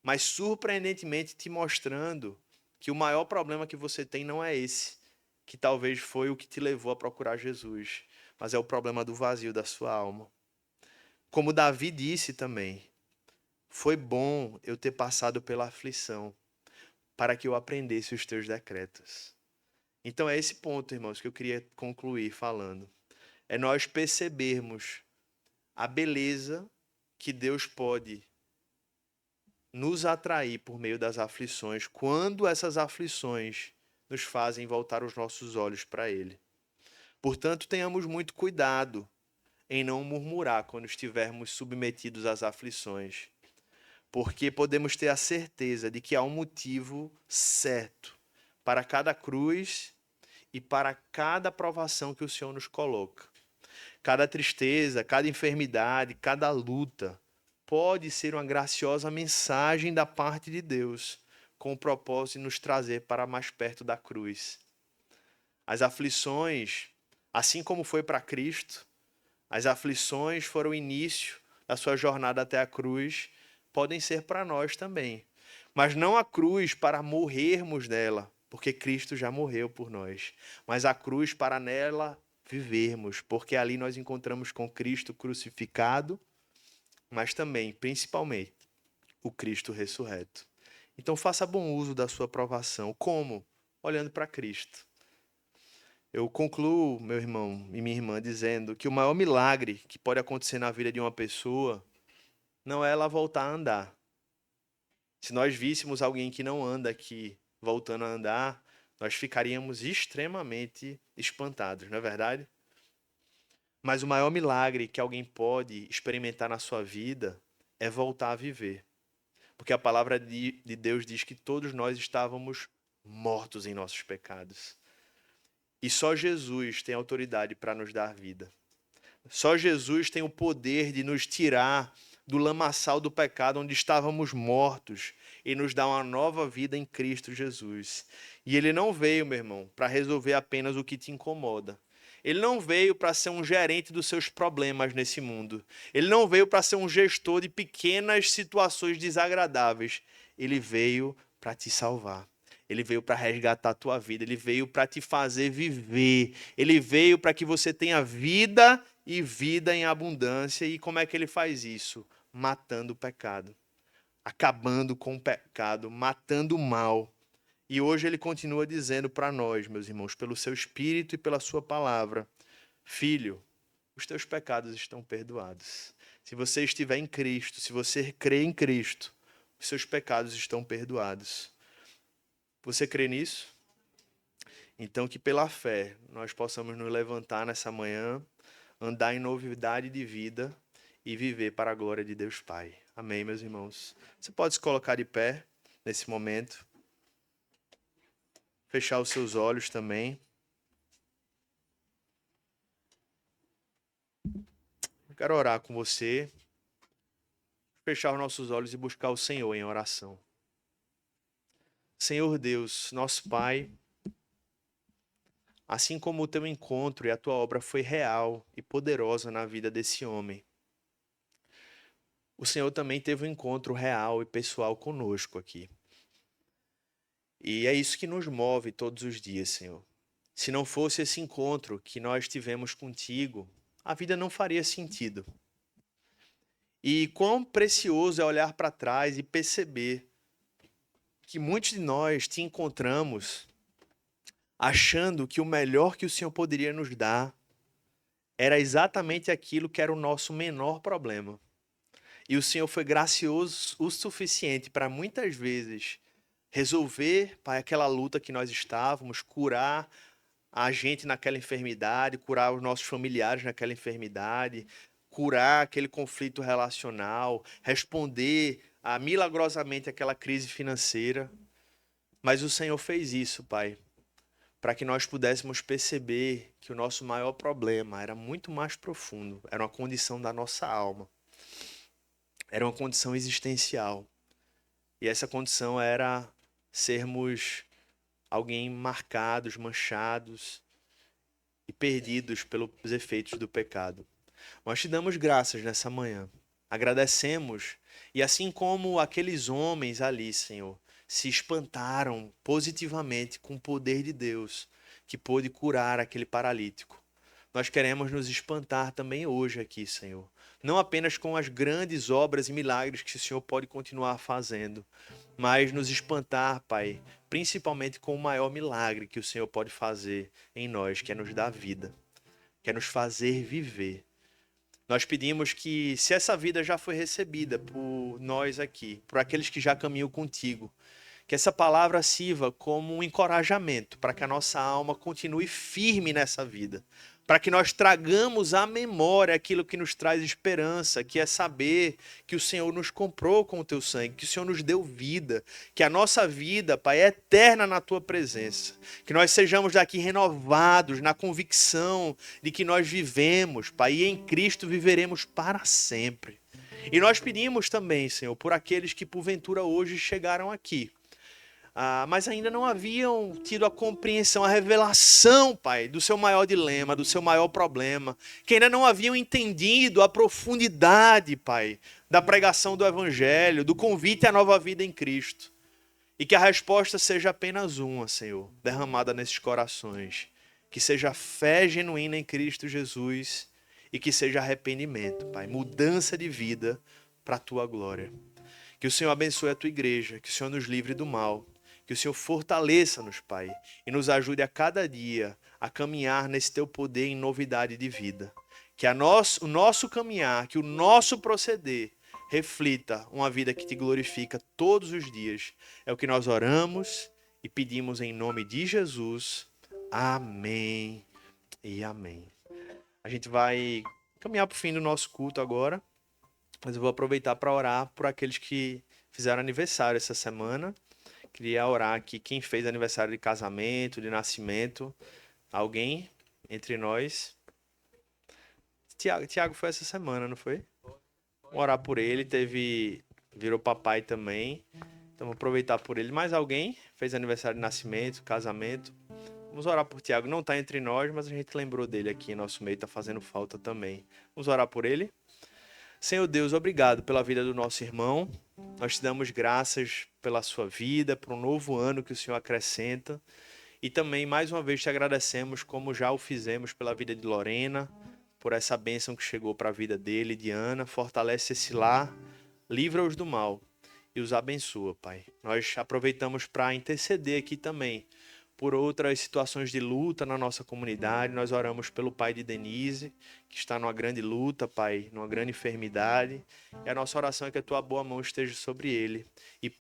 mas surpreendentemente te mostrando que o maior problema que você tem não é esse, que talvez foi o que te levou a procurar Jesus, mas é o problema do vazio da sua alma. Como Davi disse também: foi bom eu ter passado pela aflição, para que eu aprendesse os teus decretos. Então é esse ponto, irmãos, que eu queria concluir falando. É nós percebermos a beleza que Deus pode nos atrair por meio das aflições, quando essas aflições nos fazem voltar os nossos olhos para Ele. Portanto, tenhamos muito cuidado em não murmurar quando estivermos submetidos às aflições, porque podemos ter a certeza de que há um motivo certo para cada cruz e para cada provação que o Senhor nos coloca. Cada tristeza, cada enfermidade, cada luta pode ser uma graciosa mensagem da parte de Deus, com o propósito de nos trazer para mais perto da cruz. As aflições, assim como foi para Cristo, as aflições foram o início da sua jornada até a cruz, podem ser para nós também. Mas não a cruz para morrermos nela, porque Cristo já morreu por nós, mas a cruz para nela vivermos, porque ali nós encontramos com Cristo crucificado, mas também, principalmente, o Cristo ressurreto. Então faça bom uso da sua provação. Como? Olhando para Cristo. Eu concluo, meu irmão e minha irmã, dizendo que o maior milagre que pode acontecer na vida de uma pessoa não é ela voltar a andar. Se nós víssemos alguém que não anda aqui voltando a andar, nós ficaríamos extremamente espantados, não é verdade? Mas o maior milagre que alguém pode experimentar na sua vida é voltar a viver. Porque a palavra de Deus diz que todos nós estávamos mortos em nossos pecados. E só Jesus tem autoridade para nos dar vida. Só Jesus tem o poder de nos tirar do lamaçal do pecado onde estávamos mortos e nos dar uma nova vida em Cristo Jesus. E ele não veio, meu irmão, para resolver apenas o que te incomoda. Ele não veio para ser um gerente dos seus problemas nesse mundo. Ele não veio para ser um gestor de pequenas situações desagradáveis. Ele veio para te salvar. Ele veio para resgatar a tua vida. Ele veio para te fazer viver. Ele veio para que você tenha vida e vida em abundância. E como é que ele faz isso? Matando o pecado. Acabando com o pecado. Matando o mal. E hoje ele continua dizendo para nós, meus irmãos, pelo seu Espírito e pela sua palavra: Filho, os teus pecados estão perdoados. Se você estiver em Cristo, se você crê em Cristo, os seus pecados estão perdoados. Você crê nisso? Então, que pela fé nós possamos nos levantar nessa manhã, andar em novidade de vida e viver para a glória de Deus Pai. Amém, meus irmãos? Você pode se colocar de pé nesse momento, fechar os seus olhos também. Eu quero orar com você, fechar os nossos olhos e buscar o Senhor em oração. Senhor Deus, nosso Pai, assim como o teu encontro e a tua obra foi real e poderosa na vida desse homem, o Senhor também teve um encontro real e pessoal conosco aqui. E é isso que nos move todos os dias, Senhor. Se não fosse esse encontro que nós tivemos contigo, a vida não faria sentido. E quão precioso é olhar para trás e perceber que muitos de nós te encontramos achando que o melhor que o Senhor poderia nos dar era exatamente aquilo que era o nosso menor problema. E o Senhor foi gracioso o suficiente para muitas vezes resolver, Pai, aquela luta que nós estávamos, curar a gente naquela enfermidade, curar os nossos familiares naquela enfermidade, curar aquele conflito relacional, responder milagrosamente aquela crise financeira. Mas o Senhor fez isso, Pai, para que nós pudéssemos perceber que o nosso maior problema era muito mais profundo, era uma condição da nossa alma, era uma condição existencial. E essa condição era sermos alguém marcados, manchados e perdidos pelos efeitos do pecado. Nós te damos graças nessa manhã. Agradecemos. E assim como aqueles homens ali, Senhor, se espantaram positivamente com o poder de Deus que pôde curar aquele paralítico, nós queremos nos espantar também hoje aqui, Senhor. Não apenas com as grandes obras e milagres que o Senhor pode continuar fazendo, mas nos espantar, Pai, principalmente com o maior milagre que o Senhor pode fazer em nós, que é nos dar vida, que é nos fazer viver. Nós pedimos que, se essa vida já foi recebida por nós aqui, por aqueles que já caminham contigo, que essa palavra sirva como um encorajamento para que a nossa alma continue firme nessa vida, para que nós tragamos à memória aquilo que nos traz esperança, que é saber que o Senhor nos comprou com o teu sangue, que o Senhor nos deu vida, que a nossa vida, Pai, é eterna na tua presença, que nós sejamos daqui renovados na convicção de que nós vivemos, Pai, e em Cristo viveremos para sempre. E nós pedimos também, Senhor, por aqueles que porventura hoje chegaram aqui, mas ainda não haviam tido a compreensão, a revelação, Pai, do seu maior dilema, do seu maior problema, que ainda não haviam entendido a profundidade, Pai, da pregação do Evangelho, do convite à nova vida em Cristo. E que a resposta seja apenas uma, Senhor, derramada nesses corações. Que seja fé genuína em Cristo Jesus e que seja arrependimento, Pai, mudança de vida para a Tua glória. Que o Senhor abençoe a Tua igreja, que o Senhor nos livre do mal. Que o Senhor fortaleça-nos, Pai, e nos ajude a cada dia a caminhar nesse Teu poder em novidade de vida. Que o nosso caminhar, que o nosso proceder reflita uma vida que Te glorifica todos os dias. É o que nós oramos e pedimos em nome de Jesus. Amém e amém. A gente vai caminhar para o fim do nosso culto agora, mas eu vou aproveitar para orar por aqueles que fizeram aniversário essa semana. Queria orar aqui, quem fez aniversário de casamento, de nascimento, alguém entre nós. Tiago foi essa semana, não foi? Vamos orar por ele, virou papai também, então vou aproveitar por ele. Mais alguém fez aniversário de nascimento, casamento? Vamos orar por Tiago, não está entre nós, mas a gente lembrou dele aqui em nosso meio, está fazendo falta também. Vamos orar por ele? Senhor Deus, obrigado pela vida do nosso irmão. Nós te damos graças pela sua vida, por um novo ano que o Senhor acrescenta. E também, mais uma vez, te agradecemos, como já o fizemos, pela vida de Lorena, por essa bênção que chegou para a vida dele, de Ana. Fortalece esse lar, livra-os do mal e os abençoa, Pai. Nós aproveitamos para interceder aqui também por outras situações de luta na nossa comunidade. Nós oramos pelo pai de Denise, que está numa grande luta, Pai, numa grande enfermidade. E a nossa oração é que a tua boa mão esteja sobre ele. E